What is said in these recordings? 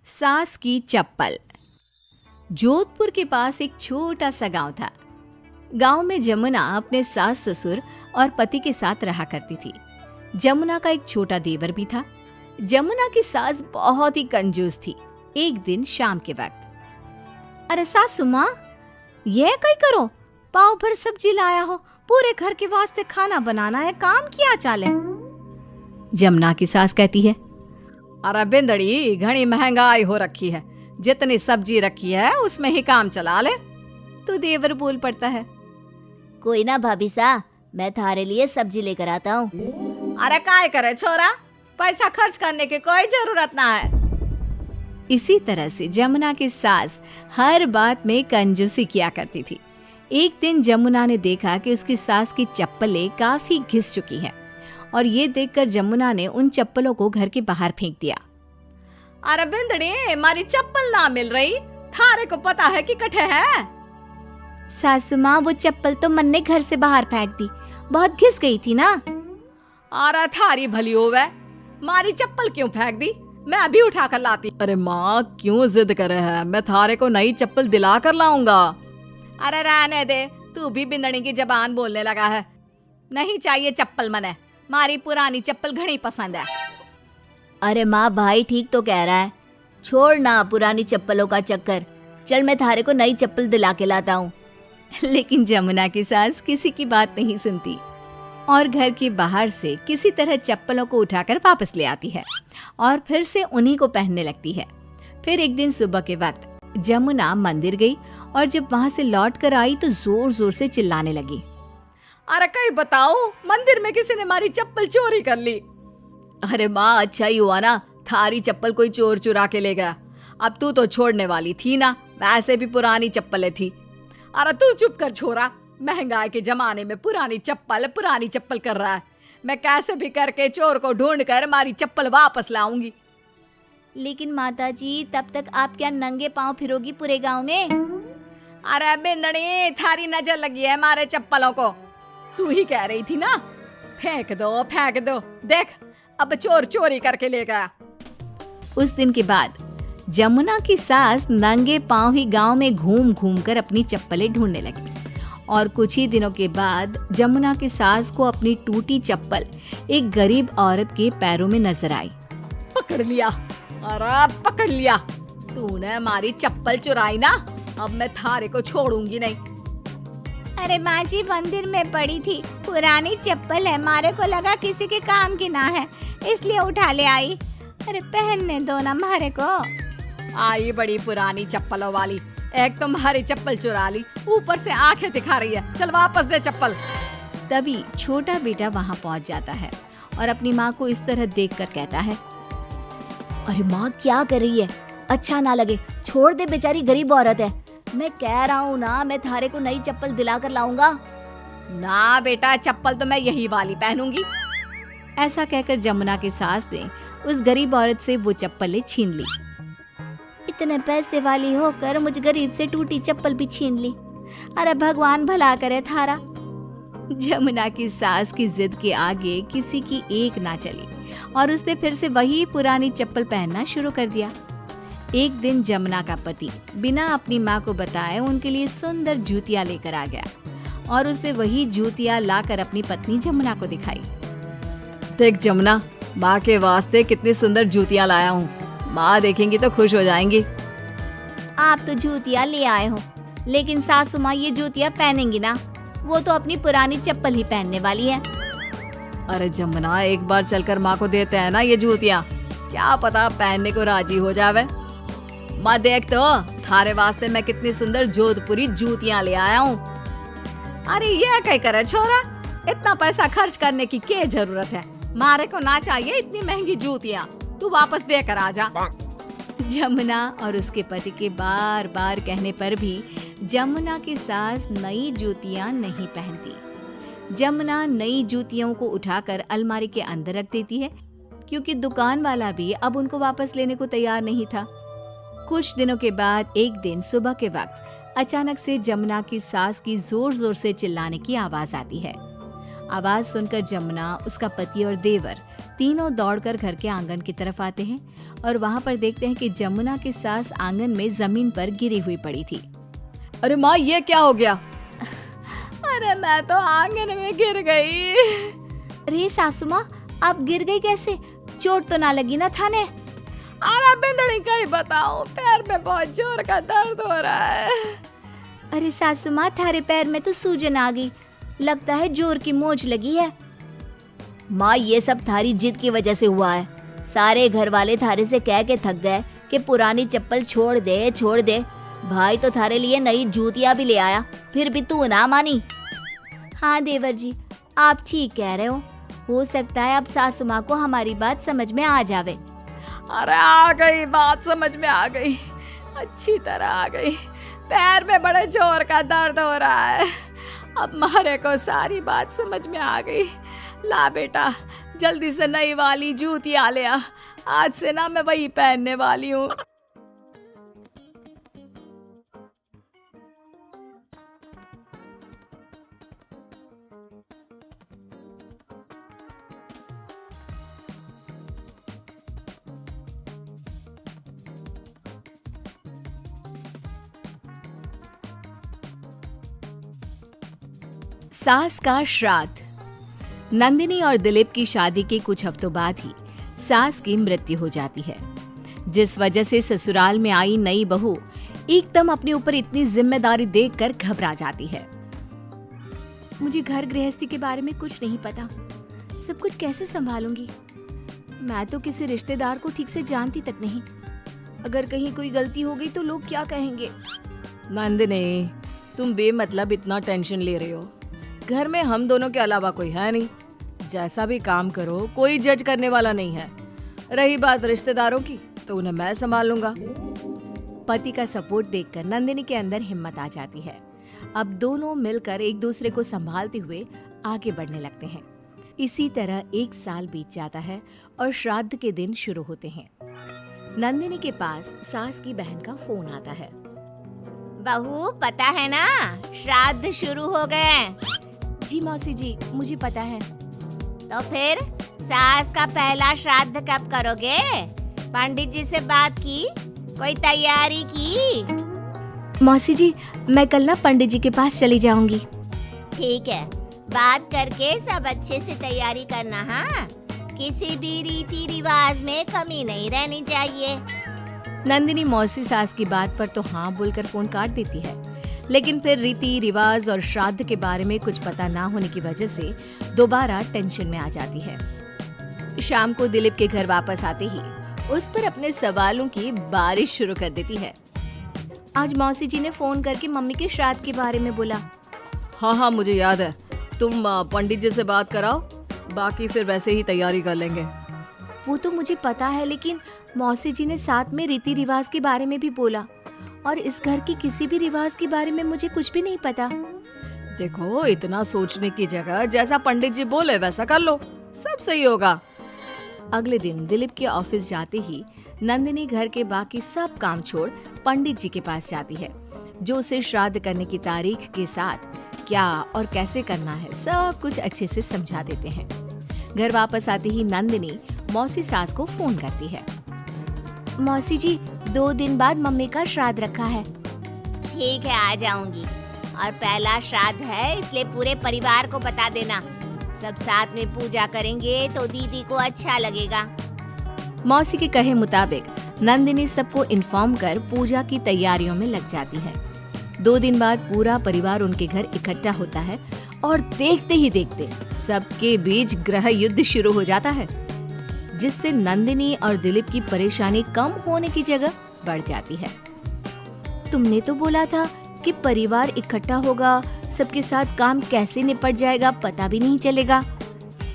सास की चप्पल। जोधपुर के पास एक छोटा सा गांव था। गांव में जमुना अपने सास ससुर और पति के साथ रहा करती थी। जमुना का एक छोटा देवर भी था। जमुना की सास बहुत ही कंजूस थी। एक दिन शाम के वक्त, अरे सासू माँ, ये कई करो, पाव भर सब्जी लाया हो, पूरे घर के वास्ते खाना बनाना है, काम किया चाले। जमुना की सास कहती है, अरे बिंदड़ी, घनी महंगाई हो रखी है, जितनी सब्जी रखी है उसमें ही काम चला ले। तो देवर बोल पड़ता है, कोई ना भाभी सा, मैं थारे लिए सब्जी लेकर आता हूँ। अरे काय करे छोरा, पैसा खर्च करने की कोई जरूरत ना है। इसी तरह से जमुना की सास हर बात में कंजूसी किया करती थी। एक दिन जमुना ने देखा कि उसकी सास की चप्पलें काफी घिस चुकी हैं और ये देखकर जमुना ने उन चप्पलों को घर के बाहर फेंक दिया। अरे बिंदड़ी, मारी चप्पल ना मिल रही, थारे को पता है कि कठे है। सासू माँ, वो चप्पल तो मन ने घर से बाहर फेंक दी, बहुत घिस गई थी ना। अरे थारी भली होवे, मारी चप्पल क्यों फेंक दी, मैं अभी उठा कर लाती। अरे माँ, क्यों जिद करे है, मैं थारे को नई चप्पल दिला कर लाऊंगा। अरे रहने दे, तू भी बिंदड़ी की जबान बोलने लगा है। नहीं चाहिए चप्पल मने, मारी पुरानी चप्पल घनी पसंद है। अरे माँ, भाई ठीक तो कह रहा है, छोड़ ना पुरानी चप्पलों का चक्कर, चल मैं थारे को नई चप्पल दिला के लाता हूँ। लेकिन जमुना की सास किसी की बात नहीं सुनती और घर के बाहर से किसी तरह चप्पलों को उठाकर वापस ले आती है और फिर से उन्हीं को पहनने लगती है। फिर एक दिन सुबह के वक्त जमुना मंदिर गई और जब वहां से लौट कर आई तो जोर जोर से चिल्लाने लगी, अरे कहीं बताओ, मंदिर में किसी ने हमारी चप्पल चोरी कर ली। अरे माँ, अच्छा ही हुआ ना, थारी चप्पल कोई चोर चुरा के ले गया। अब तू तो छोड़ने वाली थी ना, वैसे भी पुरानी चप्पलें थी। अरे तू चुप कर छोरा, महंगाई के जमाने में पुरानी चप्पल कर रहा है। मैं कैसे भी करके चोर को ढूंढ कर हमारी चप्पल वापस लाऊंगी। लेकिन माताजी, तब तक आप क्या नंगे पांव फिरोगी पूरे गांव में? अरे बिंदड़ी, थारी नजर लगी है हमारे चप्पलों को, तू ही कह रही थी ना, फेंक दो, देख अब चोर चोरी करके ले गया। उस दिन के बाद जमुना की सास नंगे पांव ही गांव में घूम घूम कर अपनी चप्पलें ढूंढने लगी और कुछ ही दिनों के बाद जमुना की सास को अपनी टूटी चप्पल एक गरीब औरत के पैरों में नजर आई। पकड़ लिया, अरे पकड़ लिया, तूने हमारी चप्पल चुराई ना, अब मैं थारे को छोड़ूंगी नहीं। अरे माँ जी, मंदिर में पड़ी थी, पुरानी चप्पल है, मारे को लगा किसी के काम की ना है, इसलिए उठा ले आई। अरे पहनने दो ना मारे को। आई बड़ी पुरानी चप्पलों वाली, एक तो हमारी चप्पल चुरा ली, ऊपर से आंखें दिखा रही है, चल वापस दे चप्पल। तभी छोटा बेटा वहां पहुंच जाता है और अपनी माँ को इस तरह देखकर कहता है, अरे माँ, क्या कर रही है, अच्छा ना लगे, छोड़ दे, बेचारी गरीब औरत है। मैं कह रहा हूँ ना, मैं थारे को नई चप्पल दिला कर लाऊंगा। ना बेटा, चप्पल तो मैं यही वाली पहनूंगी। ऐसा कहकर जमुना की सास ने उस गरीब औरत से वो चप्पलें छीन ली। इतने पैसे वाली होकर मुझ गरीब से टूटी चप्पल भी छीन ली। अरे भगवान भला करे थारा। जमुना की सास की जिद के आगे किसी की एक ना चली और उसने फिर से वही पुरानी चप्पल पहनना शुरू कर दिया। एक दिन जमुना का पति बिना अपनी माँ को बताए उनके लिए सुंदर जूतियाँ लेकर आ गया और उसने वही जूतियाँ लाकर अपनी पत्नी जमुना को दिखाई। देख जमुना, माँ के वास्ते कितनी सुंदर जूतियाँ लाया हूँ, माँ देखेंगी तो खुश हो जाएंगी। आप तो जूतियाँ ले आए हो, लेकिन सासू माँ ये जूतियाँ पहनेंगी ना, वो तो अपनी पुरानी चप्पल ही पहनने वाली है। अरे जमुना, एक बार चलकर माँ को देते हैं ना ये जूतियाँ, क्या पता पहनने को राजी हो जावे। माँ देख तो, थारे वास्ते मैं कितनी सुंदर जोधपुरी जूतियाँ ले आया हूँ। अरे ये क्या करे छोरा, इतना पैसा खर्च करने की क्या जरूरत है, मारे को ना चाहिए इतनी महंगी जूतियाँ, तू वापस देकर आ जा। जमुना और उसके पति के बार बार कहने पर भी जमुना की सास नई जूतियाँ नहीं पहनती। जमुना नई जूतियों को उठाकर अलमारी के अंदर रख देती है क्योंकि दुकान वाला भी अब उनको वापस लेने को तैयार नहीं था। कुछ दिनों के बाद एक दिन सुबह के वक्त अचानक से जमुना की सास की जोर जोर से चिल्लाने की आवाज आती है। आवाज सुनकर जमुना, उसका पति और देवर तीनों दौड़कर घर के आंगन की तरफ आते हैं और वहाँ पर देखते हैं कि जमुना की सास आंगन में जमीन पर गिरी हुई पड़ी थी। अरे माँ, ये क्या हो गया? अरे मैं तो आंगन में गिर गई। अरे सासू माँ, आप गिर गई कैसे? चोट तो ना लगी ना थाने? अरे बिंदड़ी कहीं बताओ, पैर में बहुत जोर का दर्द हो रहा है। अरे सासू माँ, थारे पैर में तो सूजन आ गई, लगता है जोर की मोच लगी है। माँ, ये सब थारी जिद की वजह से हुआ है। सारे घर वाले थारे से कह के थक गए कि पुरानी चप्पल छोड़ दे छोड़ दे। भाई तो थारे लिए नई जूतियाँ भी ले आया, फिर भी तू ना मानी। हाँ देवर जी, आप ठीक कह रहे हो सकता है अब सासू माँ को हमारी बात समझ में आ जावे। अरे आ गई, बात समझ में आ गई, अच्छी तरह आ गई। पैर में बड़े जोर का दर्द हो रहा है। अब मारे को सारी बात समझ में आ गई। ला बेटा, जल्दी से नई वाली जूतियाँ ले आ, आज से ना मैं वही पहनने वाली हूँ। सास का श्राद्ध। नंदिनी और दिलीप की शादी के कुछ हफ्तों बाद ही सास की मृत्यु हो जाती है, जिस वजह से ससुराल में आई नई बहू एकदम अपने ऊपर इतनी जिम्मेदारी देखकर घबरा जाती है। मुझे घर गृहस्थी के बारे में कुछ नहीं पता, सब कुछ कैसे संभालूंगी? मैं तो किसी रिश्तेदार को ठीक से जानती तक नहीं। अगर कहीं कोई गलती हो गई तो लोग क्या कहेंगे? नंदिनी, तुम बेमतलब इतना टेंशन ले रही हो। घर में हम दोनों के अलावा कोई है नहीं। जैसा भी काम करो, कोई जज करने वाला नहीं है। रही बात रिश्तेदारों की, तो उन्हें मैं संभाल लूंगा। पति का सपोर्ट देखकर नंदिनी के अंदर हिम्मत आ जाती है। अब दोनों मिलकर एक दूसरे को संभालते हुए आगे बढ़ने लगते हैं। इसी तरह 1 साल बीत जाता है और श्राद्ध के दिन शुरू होते हैं। नंदिनी के पास सास की बहन का फोन आता है। बहू, पता है ना, श्राद्ध शुरू हो गए। जी मौसी जी, मुझे पता है। तो फिर सास का पहला श्राद्ध कब करोगे? पंडित जी से बात की? कोई तैयारी की? मौसी जी, मैं कल ना पंडित जी के पास चली जाऊंगी। ठीक है, बात करके सब अच्छे से तैयारी करना। हाँ, किसी भी रीति रिवाज में कमी नहीं रहनी चाहिए। नंदिनी मौसी सास की बात पर तो हाँ बोलकर फोन काट देती है, लेकिन फिर रीति रिवाज और श्राद्ध के बारे में कुछ पता ना होने की वजह से दोबारा टेंशन में आ जाती है। शाम को दिलीप के घर वापस आते ही उस पर अपने सवालों की बारिश शुरू कर देती है। आज मौसी जी ने फोन करके मम्मी के श्राद्ध के बारे में बोला। हाँ, मुझे याद है। तुम पंडित जी से बात कराओ, बाकी फिर वैसे ही तैयारी कर लेंगे। वो तो मुझे पता है, लेकिन मौसी जी ने साथ में रीति रिवाज के बारे में भी बोला, और इस घर की किसी भी रिवाज के बारे में मुझे कुछ भी नहीं पता। देखो, इतना सोचने की जगह जैसा पंडित जी बोले वैसा कर लो, सब सही होगा। अगले दिन दिलीप के ऑफिस जाते ही नंदिनी घर के बाकी सब काम छोड़ पंडित जी के पास जाती है, जो उसे श्राद्ध करने की तारीख के साथ क्या और कैसे करना है सब कुछ अच्छे से समझा देते हैं। घर वापस आते ही नंदिनी मौसी सास को फोन करती है। मौसी जी, 2 दिन बाद मम्मी का श्राद्ध रखा है। ठीक है, आ जाऊंगी। और पहला श्राद्ध है, इसलिए पूरे परिवार को बता देना। सब साथ में पूजा करेंगे तो दीदी को अच्छा लगेगा। मौसी के कहे मुताबिक नंदिनी सबको इन्फॉर्म कर पूजा की तैयारियों में लग जाती है। 2 दिन बाद पूरा परिवार उनके घर इकट्ठा होता है और देखते ही देखते सबके बीच गृह युद्ध शुरू हो जाता है, जिससे नंदिनी और दिलीप की परेशानी कम होने की जगह बढ़ जाती है। तुमने तो बोला था कि परिवार इकट्ठा होगा, सबके साथ काम कैसे निपट जाएगा पता भी नहीं चलेगा।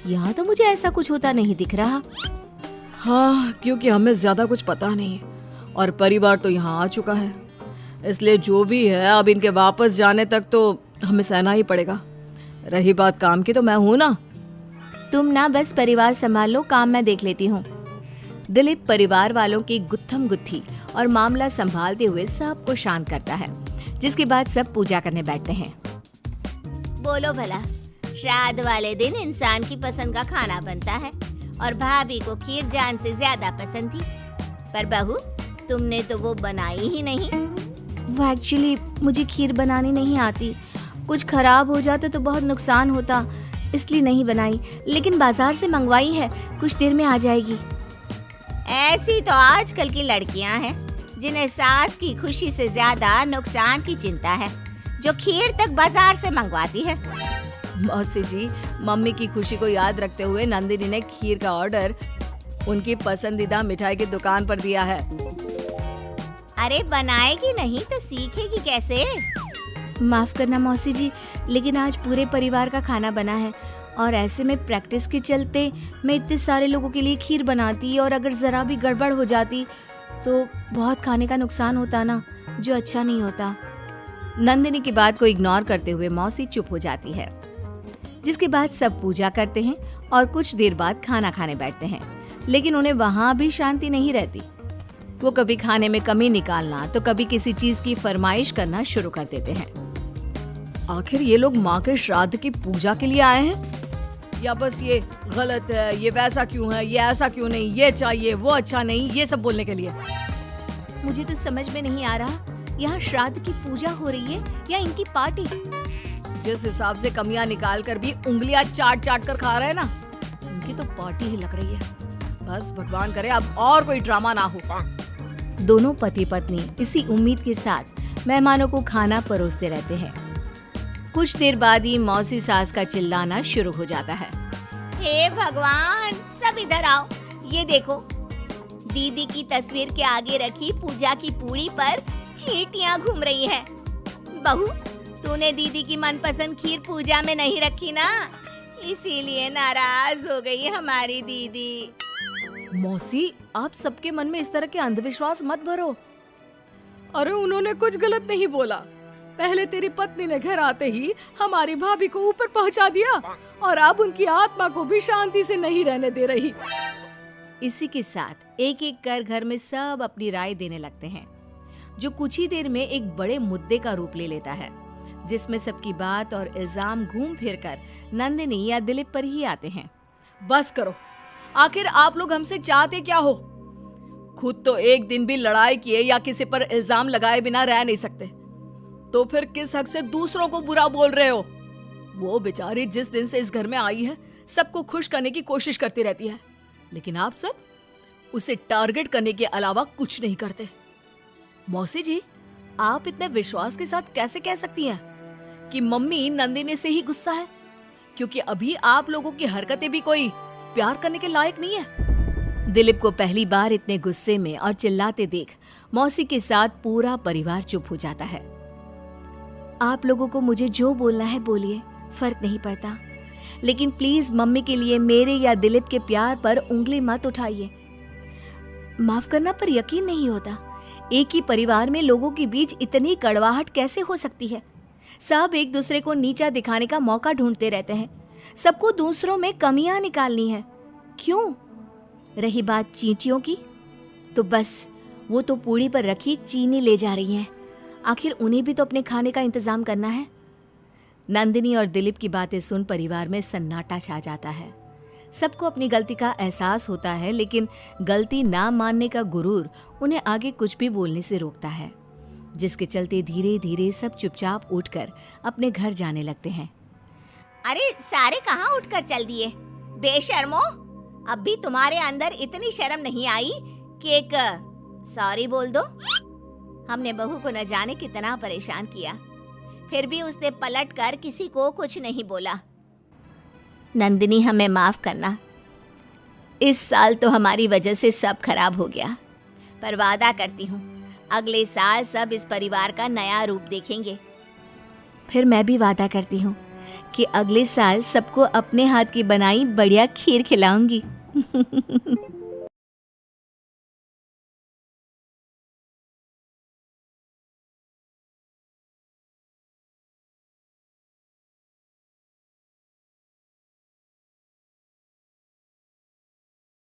यहाँ तो मुझे ऐसा कुछ होता नहीं दिख रहा। हाँ, क्योंकि हमें ज्यादा कुछ पता नहीं और परिवार तो यहाँ आ चुका है, इसलिए जो भी है अब इनके वापस जाने तक तो हमें सहना ही पड़ेगा। रही बात काम की, तो मैं हूँ ना। तुम ना बस परिवार संभाल लो, काम मैं देख लेती हूँ। दिलीप परिवार वालों की गुत्थम गुत्थी और मामला संभालते हुए सबको शांत करता है, जिसके बाद सब पूजा करने बैठते हैं। बोलो भला, श्राद्ध वाले दिन इंसान की पसंद का खाना बनता है और भाभी को खीर जान से ज्यादा पसंद थी। पर बहू, तुमने तो वो बनाई ही नहीं। वो एक्चुअली मुझे खीर बनानी नहीं आती, कुछ खराब हो जाता तो बहुत नुकसान होता, इसलिए नहीं बनाई। लेकिन बाजार से मंगवाई है, कुछ देर में आ जाएगी। ऐसी तो आजकल की लड़कियां हैं जिन्हें सास की खुशी से ज्यादा नुकसान की चिंता है, जो खीर तक बाजार से मंगवाती है। मौसी जी, मम्मी की खुशी को याद रखते हुए नंदिनी ने खीर का ऑर्डर उनकी पसंदीदा मिठाई की दुकान पर दिया है। अरे बनाएगी नहीं तो सीखेगी कैसे? माफ करना मौसी जी, लेकिन आज पूरे परिवार का खाना बना है और ऐसे में प्रैक्टिस के चलते मैं इतने सारे लोगों के लिए खीर बनाती और अगर जरा भी गड़बड़ हो जाती तो बहुत खाने का नुकसान होता ना, जो अच्छा नहीं होता। नंदिनी की बात को इग्नोर करते हुए मौसी चुप हो जाती है, जिसके बाद सब पूजा करते हैं और कुछ देर बाद खाना खाने बैठते हैं। लेकिन उन्हें वहाँ भी शांति नहीं रहती। वो कभी खाने में कमी निकालना तो कभी किसी चीज की फरमाइश करना शुरू कर देते हैं। आखिर ये लोग माँ के श्राद्ध की पूजा के लिए आए हैं या बस ये गलत है, ये वैसा क्यों है, ये ऐसा क्यों नहीं, ये चाहिए, वो अच्छा नहीं, ये सब बोलने के लिए? मुझे तो समझ में नहीं आ रहा, यहाँ श्राद्ध की पूजा हो रही है या इनकी पार्टी। जिस हिसाब से कमियां निकाल कर भी उंगलियां चाट चाट कर खा रहे हैं ना, उनकी तो पार्टी ही लग रही है। बस भगवान करे अब और कोई ड्रामा ना हो। दोनों पति पत्नी इसी उम्मीद के साथ मेहमानों को खाना परोसते रहते हैं। कुछ देर बाद ही मौसी सास का चिल्लाना शुरू हो जाता है। हे भगवान, सब इधर आओ। ये देखो, दीदी की तस्वीर के आगे रखी पूजा की पूड़ी पर चींटियां घूम रही हैं। बहू, तूने दीदी की मनपसंद खीर पूजा में नहीं रखी ना, इसीलिए नाराज हो गई हमारी दीदी। मौसी, आप सबके मन में इस तरह के अंधविश्वास मत भरो। अरे उन्होंने कुछ गलत नहीं बोला। पहले तेरी पत्नी ने घर आते ही हमारी भाभी को ऊपर पहुंचा दिया और अब उनकी आत्मा को भी शांति से नहीं रहने दे रही। इसी के साथ एक एक कर घर में सब अपनी राय देने लगते हैं, जो कुछ ही देर में एक बड़े मुद्दे का रूप ले लेता है, जिसमें सबकी बात और इल्जाम घूम फिर कर नंदिनी या दिलीप पर ही आते हैं। बस करो, आखिर आप लोग हमसे चाहते क्या हो? खुद तो एक दिन भी लड़ाई किए या किसी पर इल्जाम लगाए बिना रह नहीं सकते, तो फिर किस हक से दूसरों को बुरा बोल रहे हो? वो बेचारी जिस दिन से इस घर में आई है सबको खुश करने की कोशिश करती रहती है, लेकिन आप सब उसे टारगेट करने के अलावा कुछ नहीं करते। मौसी जी, आप इतने विश्वास के साथ कैसे कह सकती हैं कि मम्मी नंदिनी से ही गुस्सा है, क्योंकि अभी आप लोगों की हरकतें भी कोई प्यार करने के लायक नहीं है। दिलीप को पहली बार इतने गुस्से में और चिल्लाते देख मौसी के साथ पूरा परिवार चुप हो जाता है। आप लोगों को मुझे जो बोलना है बोलिए, फर्क नहीं पड़ता, लेकिन प्लीज मम्मी के लिए मेरे या दिलीप के प्यार पर उंगली मत उठाइए। माफ करना पर यकीन नहीं होता, एक ही परिवार में लोगों के बीच इतनी कड़वाहट कैसे हो सकती है। सब एक दूसरे को नीचा दिखाने का मौका ढूंढते रहते हैं, सबको दूसरों में कमियां निकालनी है। क्यों? रही बात चींटियों की, तो बस वो तो पूड़ी पर रखी चीनी ले जा रही हैं। आखिर उन्हें भी तो अपने खाने का इंतजाम करना है। नंदिनी और दिलीप की बातें सुन परिवार में सन्नाटा छा जाता है। सबको अपनी गलती का एहसास होता है, लेकिन गलती ना मानने का गुरूर उन्हें आगे कुछ भी बोलने से रोकता है, जिसके चलते धीरे धीरे सब चुपचाप उठकर अपने घर जाने लगते हैं। अरे सारे कहाँ उठकर चल दिए? बेशर्मो, अब भी तुम्हारे अंदर इतनी शर्म नहीं आई कि एक सॉरी बोल दो? हमने बहू को न जाने कितना परेशान किया, फिर भी उसने पलट कर किसी को कुछ नहीं बोला। नंदिनी, हमें माफ करना, इस साल तो हमारी वजह से सब खराब हो गया, पर वादा करती हूँ अगले साल सब इस परिवार का नया रूप देखेंगे। फिर मैं भी वादा करती हूँ कि अगले साल सबको अपने हाथ की बनाई बढ़िया खीर खिलाऊंगी।